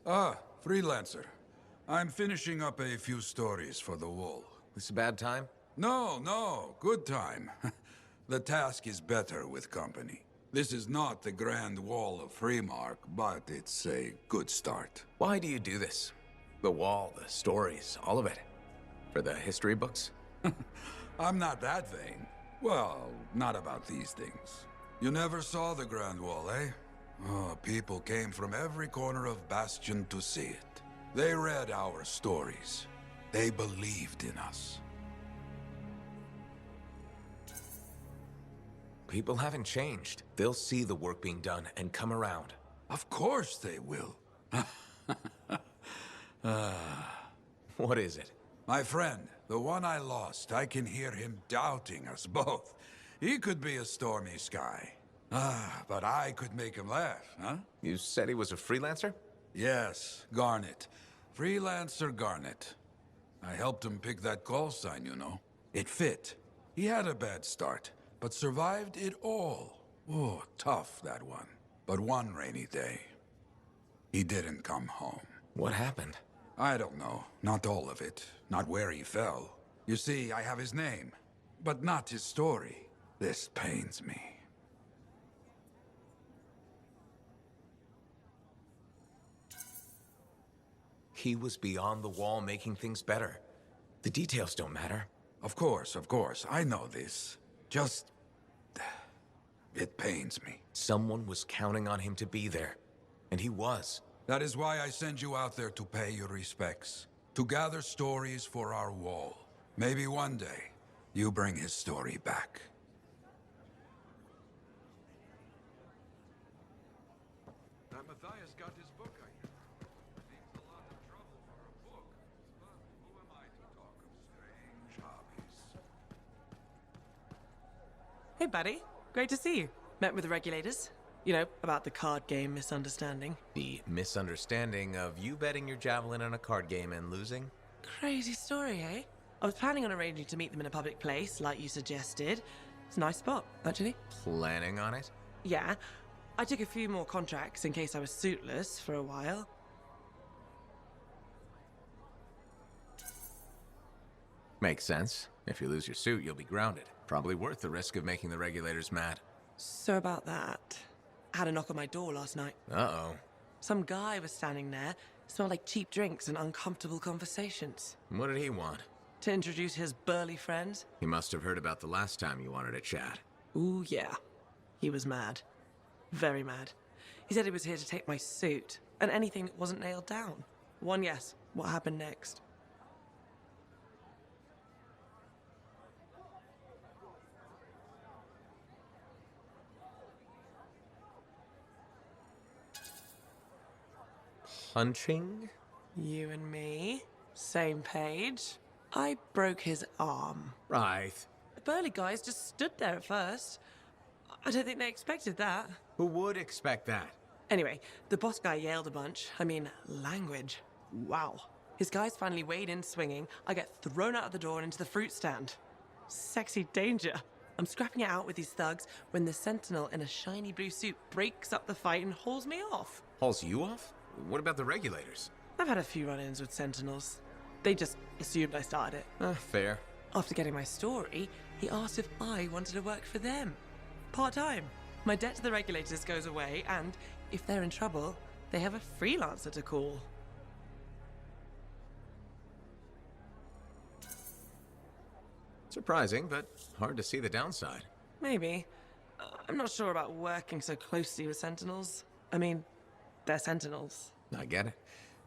Ah, freelancer. I'm finishing up a few stories for the wall. This a bad time? No, good time. The task is better with company. This is not the Grand Wall of Freemark, but it's a good start. Why do you do this? The wall, the stories, all of it. For the history books? I'm not that vain. Well, not about these things. You never saw the Grand Wall, eh? Oh, people came from every corner of Bastion to see it. They read our stories. They believed in us. People haven't changed. They'll see the work being done and come around. Of course they will. What is it? My friend, the one I lost, I can hear him doubting us both. He could be a stormy sky. But I could make him laugh, huh? You said he was a freelancer? Yes, Garnet. Freelancer Garnet. I helped him pick that call sign, you know. It fit. He had a bad start, but survived it all. Oh, tough, that one. But one rainy day, he didn't come home. What happened? I don't know. Not all of it. Not where he fell. You see, I have his name, but not his story. This pains me. He was beyond the wall making things better. The details don't matter. Of course. I know this. Just... it pains me. Someone was counting on him to be there. And he was. That is why I send you out there to pay your respects. To gather stories for our wall. Maybe one day, you bring his story back. That Matthias got his book, I hear. Seems a lot of trouble for a book. But who am I to talk of strange hobbies? Hey, buddy. Great to see you. Met with the regulators. You know, about the card game misunderstanding. The misunderstanding of you betting your javelin on a card game and losing? Crazy story, eh? I was planning on arranging to meet them in a public place, like you suggested. It's a nice spot, actually. Planning on it? Yeah. I took a few more contracts in case I was suitless for a while. Makes sense. If you lose your suit, you'll be grounded. Probably worth the risk of making the regulators mad. So about that. I had a knock on my door last night. Uh-oh. Some guy was standing there. Smelled like cheap drinks and uncomfortable conversations. What did he want? To introduce his burly friends. He must have heard about the last time you wanted to chat. Ooh, yeah. He was mad. Very mad. He said he was here to take my suit, and anything that wasn't nailed down. One yes. What happened next? Punching? You and me. Same page. I broke his arm. Right. The burly guys just stood there at first. I don't think they expected that. Who would expect that? Anyway, the boss guy yelled a bunch. I mean, language. Wow. His guys finally weighed in swinging. I get thrown out of the door and into the fruit stand. Sexy danger. I'm scrapping it out with these thugs when the sentinel in a shiny blue suit breaks up the fight and hauls me off. Hauls you off? What about the regulators? I've had a few run-ins with sentinels. They just assumed I started it. Fair. After getting my story, he asked if I wanted to work for them. Part-time. My debt to the regulators goes away, and if they're in trouble, they have a freelancer to call. Surprising, but hard to see the downside. Maybe. I'm not sure about working so closely with sentinels. I mean, they're sentinels. I get it.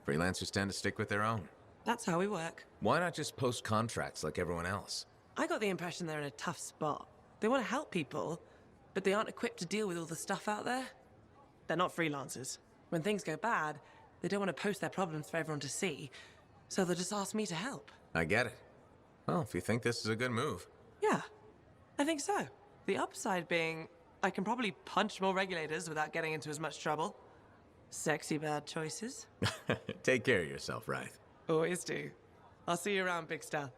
Freelancers tend to stick with their own. That's how we work. Why not just post contracts like everyone else? I got the impression they're in a tough spot. They want to help people, but they aren't equipped to deal with all the stuff out there. They're not freelancers. When things go bad, they don't want to post their problems for everyone to see, so they'll just ask me to help. I get it. Well, if you think this is a good move. Yeah, I think so. The upside being, I can probably punch more regulators without getting into as much trouble. Sexy bad choices. Take care of yourself, Wraith. Always do. I'll see you around, Big Star.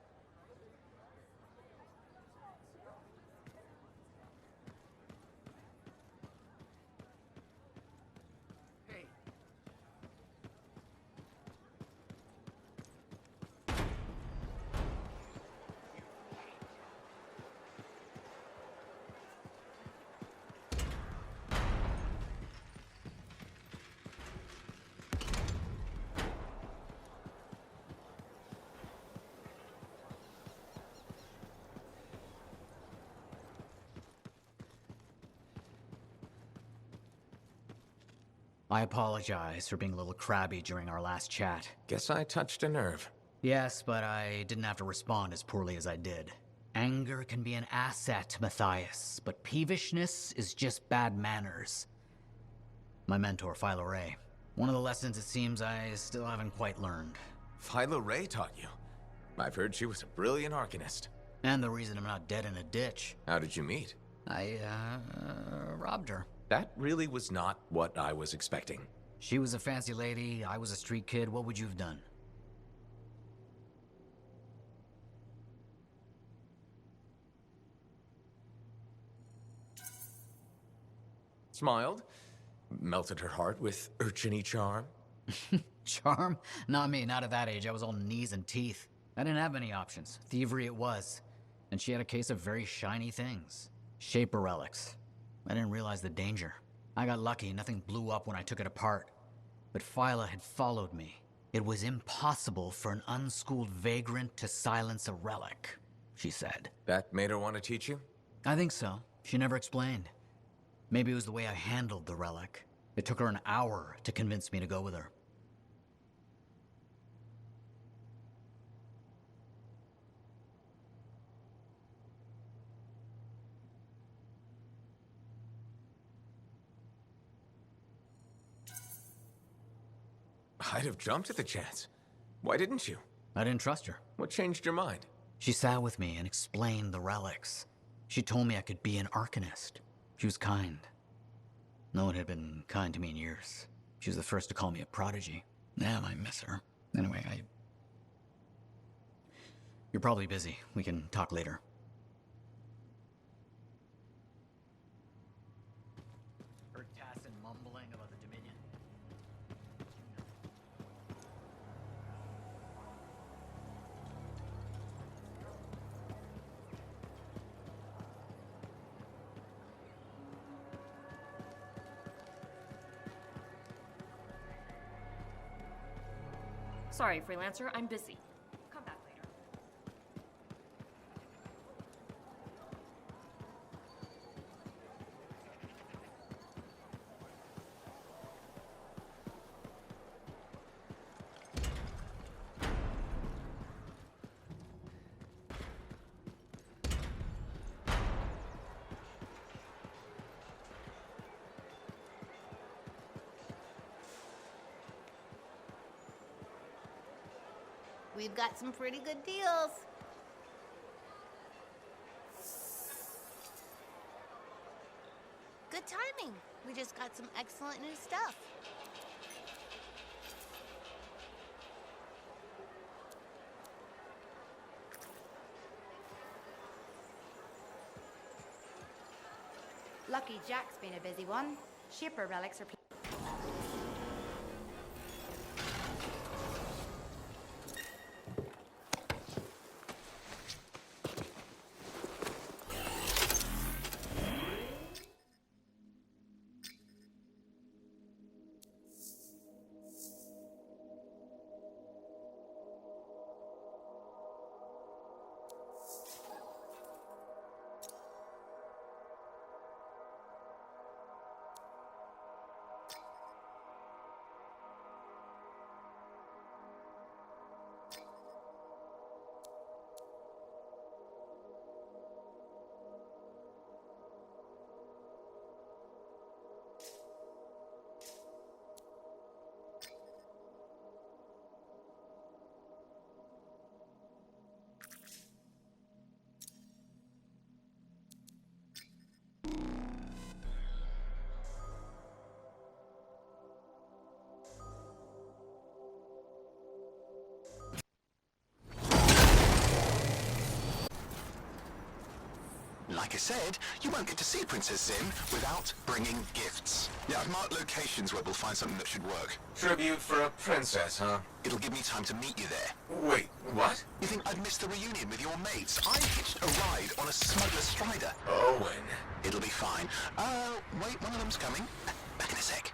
I apologize for being a little crabby during our last chat. Guess I touched a nerve. Yes, but I didn't have to respond as poorly as I did. Anger can be an asset, Matthias, but peevishness is just bad manners. My mentor, Philo Ray. One of the lessons it seems I still haven't quite learned. Philo Ray taught you? I've heard she was a brilliant arcanist. And the reason I'm not dead in a ditch. How did you meet? I, robbed her. That really was not what I was expecting. She was a fancy lady, I was a street kid. What would you have done? Smiled, melted her heart with urchin-y charm. Charm? Not me, not at that age. I was all knees and teeth. I didn't have any options. Thievery it was. And she had a case of very shiny things. Shaper relics. I didn't realize the danger. I got lucky, nothing blew up when I took it apart. But Phyla had followed me. It was impossible for an unschooled vagrant to silence a relic, she said. That made her want to teach you? I think so. She never explained. Maybe it was the way I handled the relic. It took her an hour to convince me to go with her. I'd have jumped at the chance. Why didn't you? I didn't trust her. What changed your mind? She sat with me and explained the relics. She told me I could be an arcanist. She was kind. No one had been kind to me in years. She was the first to call me a prodigy. Damn, I miss her. Anyway, You're probably busy. We can talk later. Heard Tassin mumbling about the Dominion. Sorry, freelancer, I'm busy. Come back later. We've got some pretty good deals. Good timing. We just got some excellent new stuff. Lucky Jack's been a busy one. Shipper relics are... Like I said, you won't get to see Princess Zim without bringing gifts. Yeah, I've marked locations where we'll find something that should work. Tribute for a princess, huh? It'll give me time to meet you there. Wait, what? You think I'd miss the reunion with your mates? I hitched a ride on a smuggler strider. Owen. It'll be fine. Wait, one of them's coming. Back in a sec.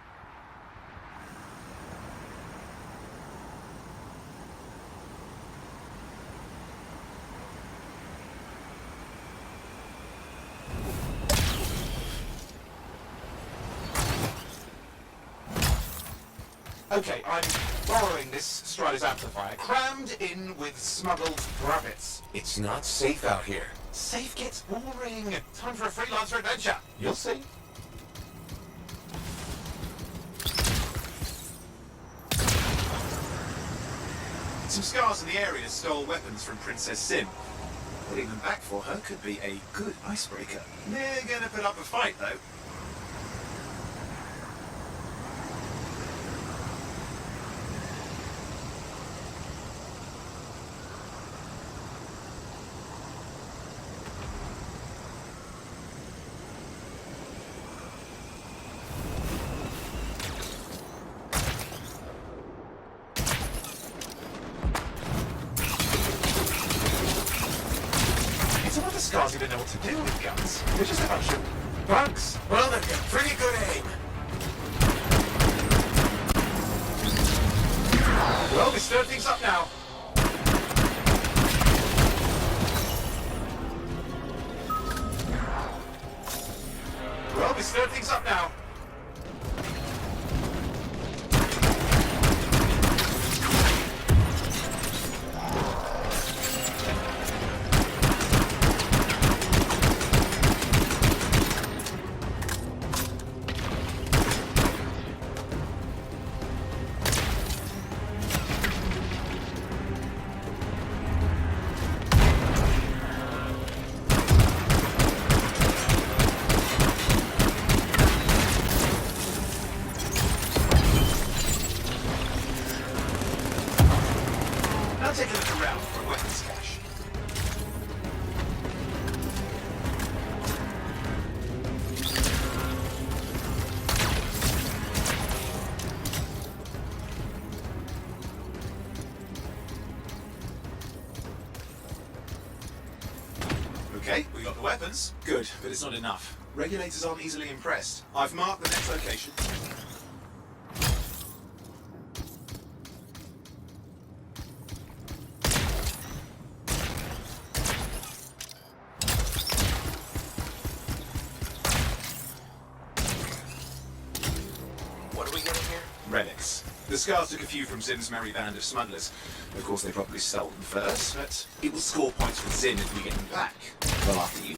Okay, I'm borrowing this Strider's amplifier, crammed in with smuggled rabbits. It's not safe out here. Safe gets boring. Time for a freelancer adventure. You'll see. Some scars in the area stole weapons from Princess Sim. Putting them back for her could be a good icebreaker. They're gonna put up a fight, though. Scars even know what to do with guns. They're just a bunch of bugs. Well, they've got pretty good aim. Well, we stirred things up now. Well, we stirred things up now. Take a look around for a weapons cache. Okay, we got the weapons. Good, but it's not enough. Regulators aren't easily impressed. I've marked the next location. What are we getting here? Relics. The scars took a few from Zim's merry band of smugglers. Of course, they probably stole them first, but it will score points with Zim if we get them back. Well, after you.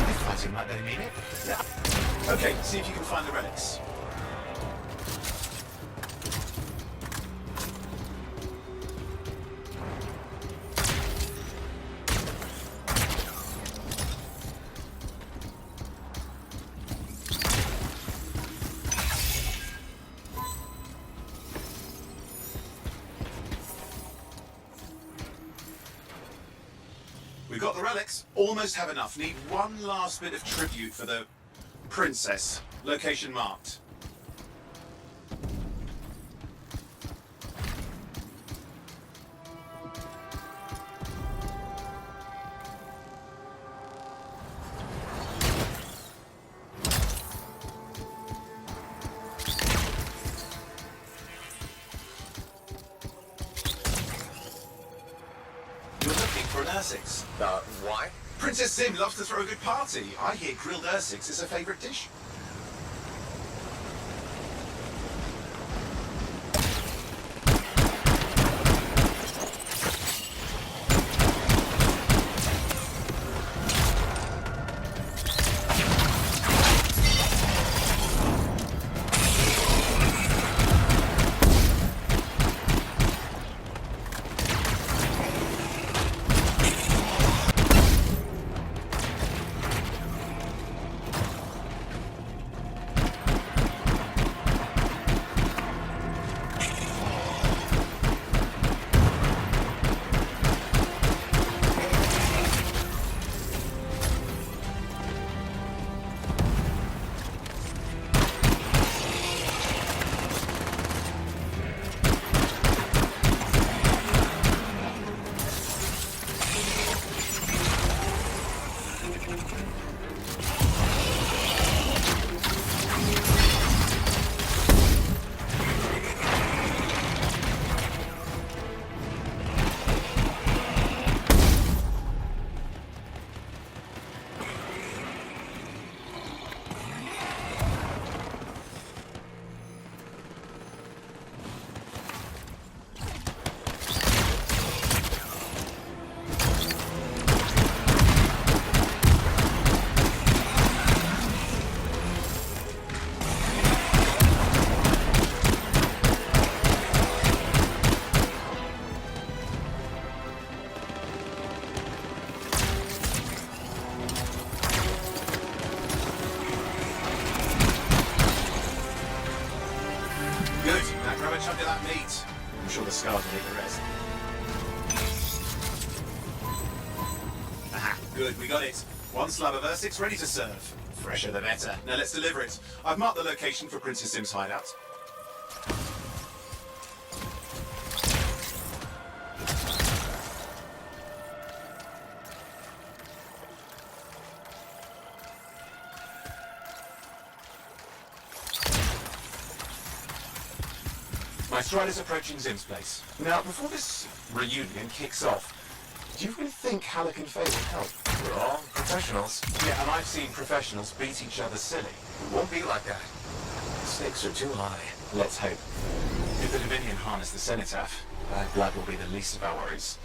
They're fighting like they mean it. Yeah. Okay, see if you can find the relics. We've got the relics. Almost have enough. Need one last bit of tribute for the princess. Location marked. For an Ursix. Why? Princess Sim loves to throw a good party. I hear grilled Ursix is her favourite dish. scars will leave the rest. Aha, good, we got it. One slab of Ursix ready to serve. Fresher the better. Now let's deliver it. I've marked the location for Princess Sim's hideout. My Strider's approaching Zim's place. Now, before this reunion kicks off, do you really think Halleck and Faye will help? We're all professionals. Yeah, and I've seen professionals beat each other silly. It won't be like that. The stakes are too high. Let's hope. If the Divinian harness the Cenotaph, bad blood will be the least of our worries.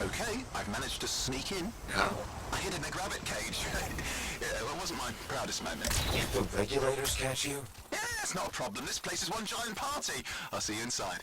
Okay, I've managed to sneak in. How? I hid in a grabbit cage. Yeah, well, it wasn't my proudest moment. If the regulators catch you? Yeah, it's not a problem. This place is one giant party. I'll see you inside.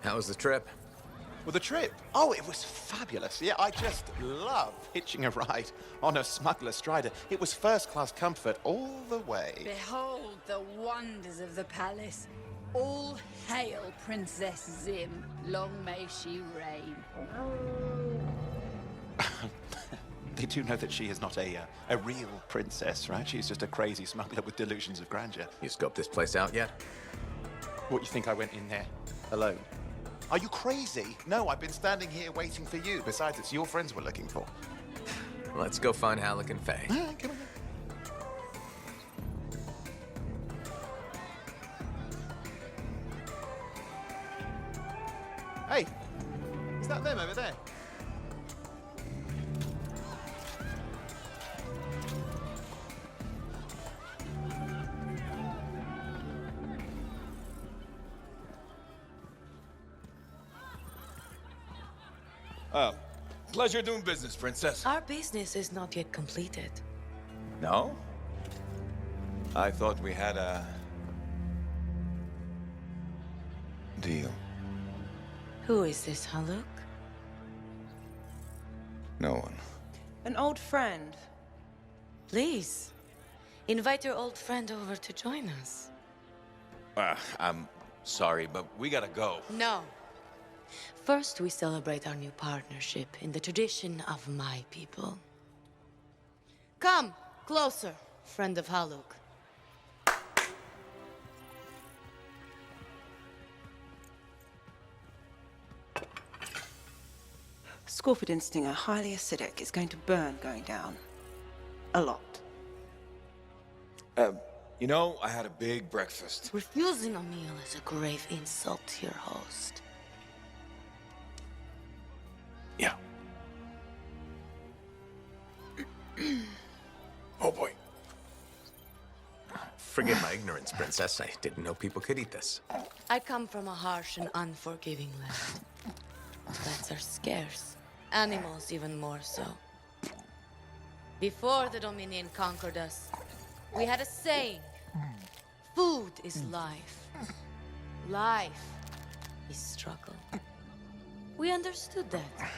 How was the trip? Well, the trip? Oh, it was fabulous. Yeah, I just love hitching a ride on a smuggler strider. It was first-class comfort all the way. Behold the wonders of the palace. All hail Princess Zim. Long may she reign. They do know that she is not a real princess, right? She's just a crazy smuggler with delusions of grandeur. You scoped this place out yet? What, you think I went in there alone? Are you crazy? No, I've been standing here waiting for you. Besides, it's your friends we're looking for. Let's go find Halleck and Faye. Come on. Hey, is that them over there? Pleasure doing business, Princess. Our business is not yet completed. No? I thought we had a deal. Who is this, Haluk? No one. An old friend. Please, invite your old friend over to join us. I'm sorry, but we gotta go. No. First, we celebrate our new partnership in the tradition of my people. Come, closer, friend of Haluk. Scorpidin stinger, highly acidic. It's going to burn going down. A lot. You know, I had a big breakfast. Refusing a meal is a grave insult to your host. Yeah. Oh boy. Forgive my ignorance, Princess. I didn't know people could eat this. I come from a harsh and unforgiving land. Plants are scarce. Animals even more so. Before the Dominion conquered us, we had a saying. Food is life. Life is struggle. We understood that.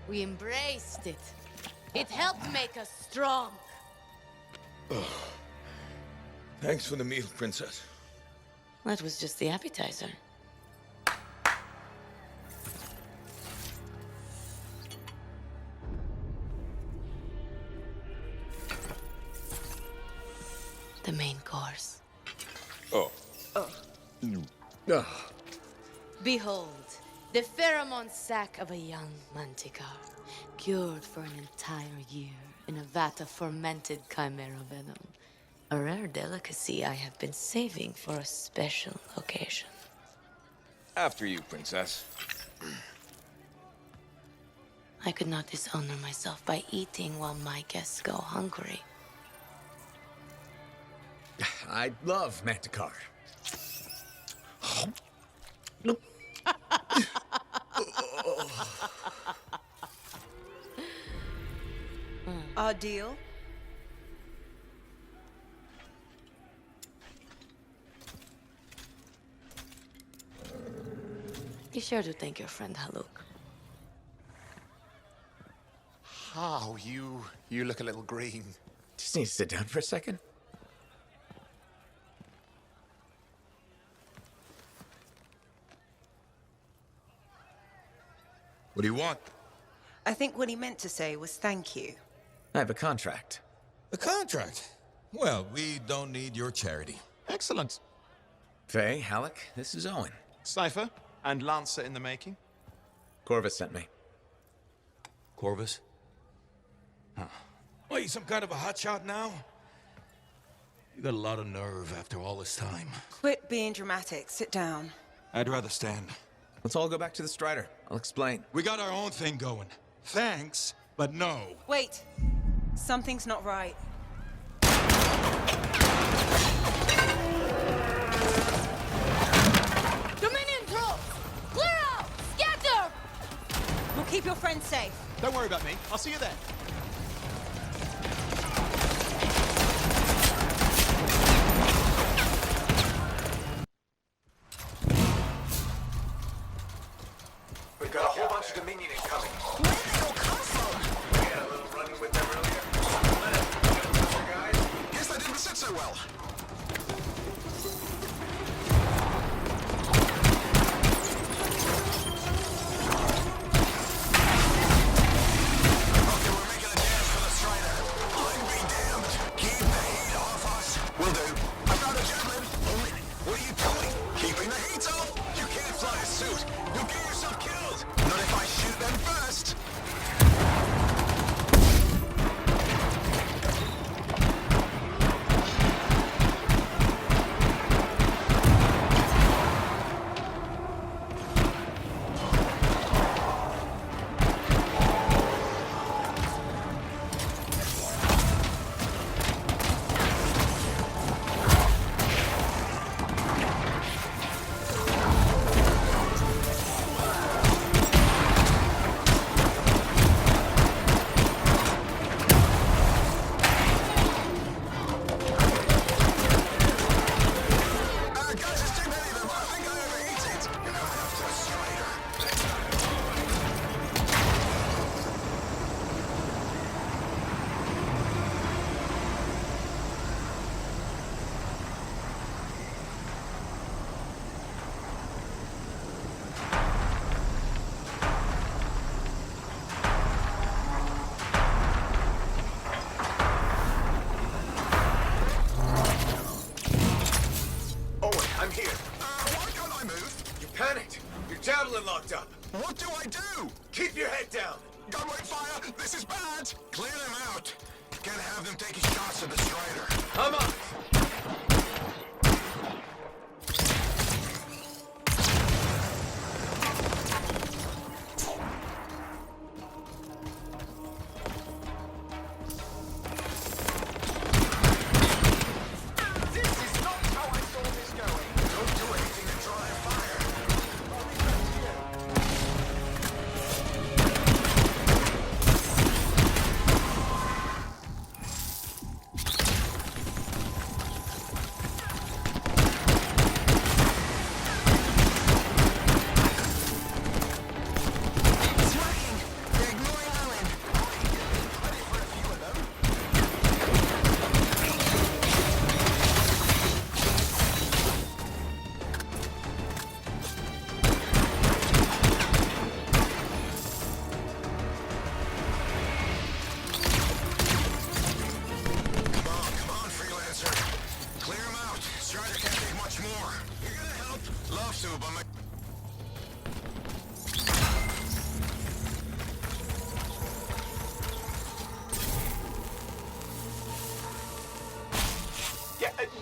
We embraced it. It helped make us strong. Thanks for the meal, Princess. That was just the appetizer. The main course. Oh. Behold, the pheromone sac of a young manticore, cured for an entire year in a vat of fermented chimera venom. A rare delicacy I have been saving for a special occasion. After you, Princess. I could not dishonor myself by eating while my guests go hungry. I love Manticore. Our deal? Be sure to thank your friend Haluk. Oh, you look a little green. Just need to sit down for a second. What do you want? I think what he meant to say was thank you. I have a contract. A contract? Well, we don't need your charity. Excellent. Faye, Halleck, this is Owen. Cypher and Lancer in the making. Corvus sent me. Corvus? Huh. What, you some kind of a hotshot now? You got a lot of nerve after all this time. Quit being dramatic. Sit down. I'd rather stand. Let's all go back to the Strider. I'll explain. We got our own thing going. Thanks, but no. Wait. Something's not right. Dominion troops! Clear out! Scatter! We'll keep your friends safe. Don't worry about me. I'll see you there. We've got a whole bunch of Dominion incoming. Where did they all come from? We had a little run with them earlier. Guys, Guess that didn't sit so well. Okay, we're making a dance for the Strider. I'd be damned. Keep the heat off us. Will do. I found a javelin. Oh, wait. What are you doing? Keeping the heat off? You can't fly a suit. You'll get yourself killed. Not if I shoot them first. Guys, there's too many of them. I think I overheated. You're coming after the Strider. Owen, I'm here. Why can't I move? You panicked. Your javelin locked up. What do I do? Keep your head down. Gunway fire! This is bad! Clear them out! Can't have them taking shots at the Strider. Come on. this is not how I saw this going. Don't do anything to try and fire.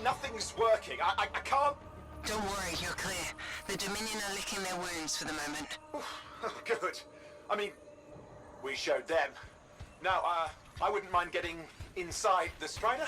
nothing's working. I can't... Don't worry, you're clear. The Dominion are licking their wounds for the moment. Oh, good. I mean, we showed them. Now, I wouldn't mind getting inside the Strider.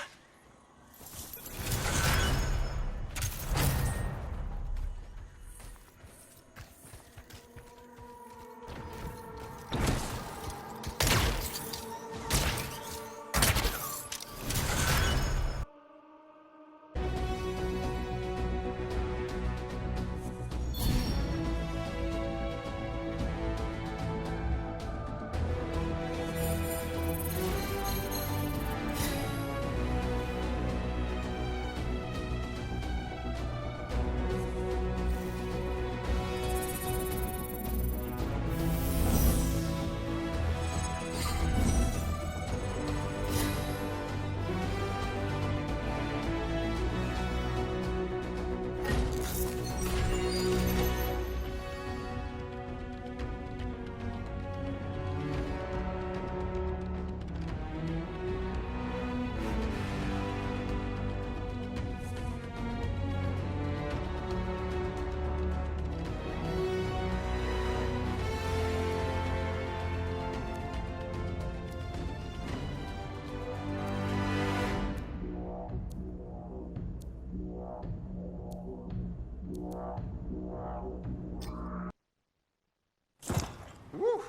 Woo!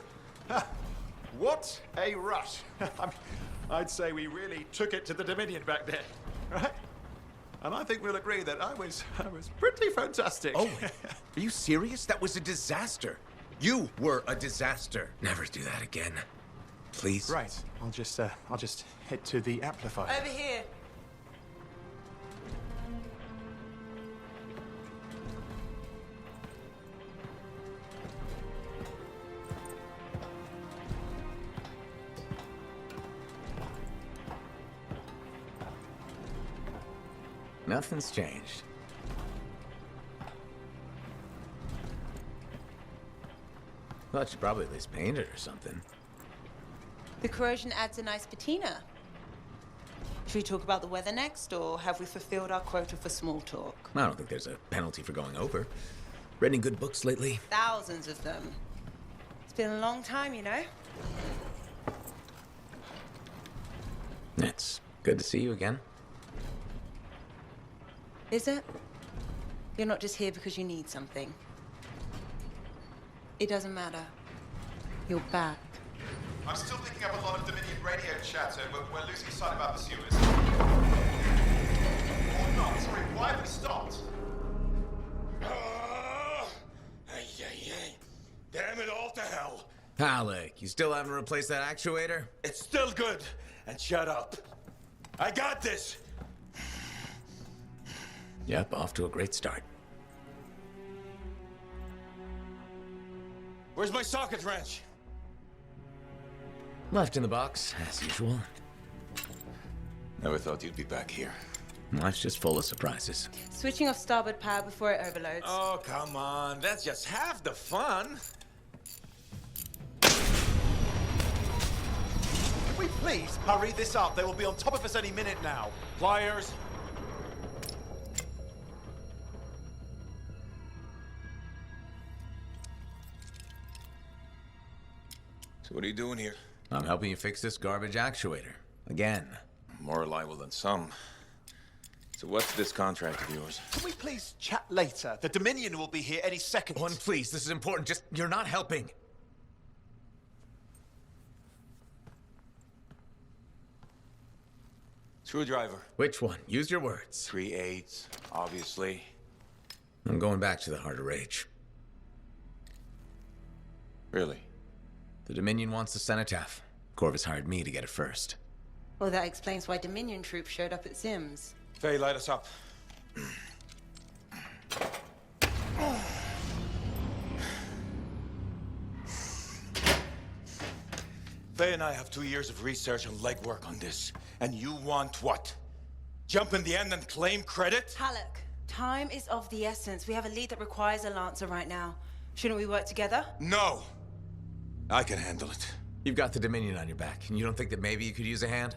What a rush. I'd say we really took it to the Dominion back there, right? And I think we'll agree that I was pretty fantastic. Oh, are you serious? That was a disaster. You were a disaster. Never do that again. Please. Right. I'll just head to the amplifier. Over here. Nothing's changed. Thought you'd probably at least paint it or something. The corrosion adds a nice patina. Should we talk about the weather next, or have we fulfilled our quota for small talk? I don't think there's a penalty for going over. Read any good books lately? Thousands of them. It's been a long time, you know? It's good to see you again. Is it? You're not just here because you need something. It doesn't matter. You're back. I'm still picking up a lot of Dominion radio chatter, but we're losing sight about the sewers. Or not. Sorry, why have we stopped? Damn it all to hell. Alec, you still haven't replaced that actuator? It's still good. And shut up. I got this. Yep, off to a great start. Where's my socket wrench? Left in the box, as usual. Never thought you'd be back here. Life's just full of surprises. Switching off starboard power before it overloads. Oh, come on. That's just half the fun. Can we please hurry this up? They will be on top of us any minute now. Pliers. So what are you doing here? I'm helping you fix this garbage actuator. Again. More reliable than some. So what's this contract of yours? Can we please chat later? The Dominion will be here any second. One, please. This is important. Just, you're not helping. Screwdriver. Which one? Use your words. 3/8, obviously. I'm going back to the Heart of Rage. Really? The Dominion wants the cenotaph. Corvus hired me to get it first. Well, that explains why Dominion troops showed up at Sims. Faye, light us up. Faye and I have 2 years of research and legwork on this. And you want what? Jump in the end and claim credit? Halleck, time is of the essence. We have a lead that requires a Lancer right now. Shouldn't we work together? No! I can handle it. You've got the Dominion on your back, and you don't think that maybe you could use a hand?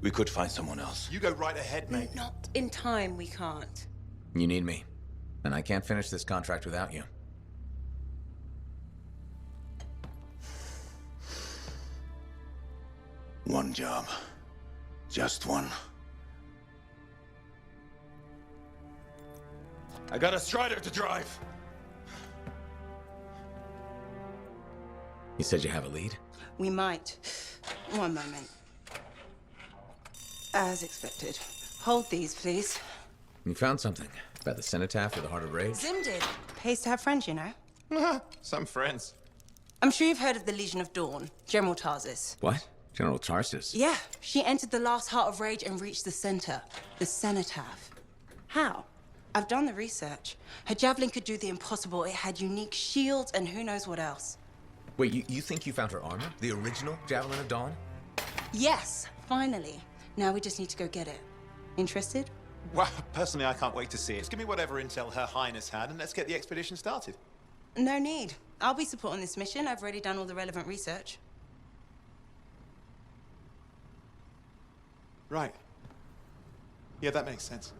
We could find someone else. You go right ahead, mate. Not in time, we can't. You need me, and I can't finish this contract without you. One job. Just one. I got a Strider to drive. You said you have a lead? We might. One moment. As expected. Hold these, please. You found something. About the cenotaph or the Heart of Rage? Zim did. Pays to have friends, you know. Some friends. I'm sure you've heard of the Legion of Dawn, General Tarsus. What? General Tarsus? Yeah, she entered the last Heart of Rage and reached the center, the cenotaph. How? I've done the research. Her javelin could do the impossible. It had unique shields and who knows what else. Wait, you think you found her armor? The original Javelin of Dawn? Yes, finally. Now we just need to go get it. Interested? Well, personally, I can't wait to see it. Just give me whatever intel Her Highness had, and let's get the expedition started. No need. I'll be supporting this mission. I've already done all the relevant research. Right. Yeah, that makes sense.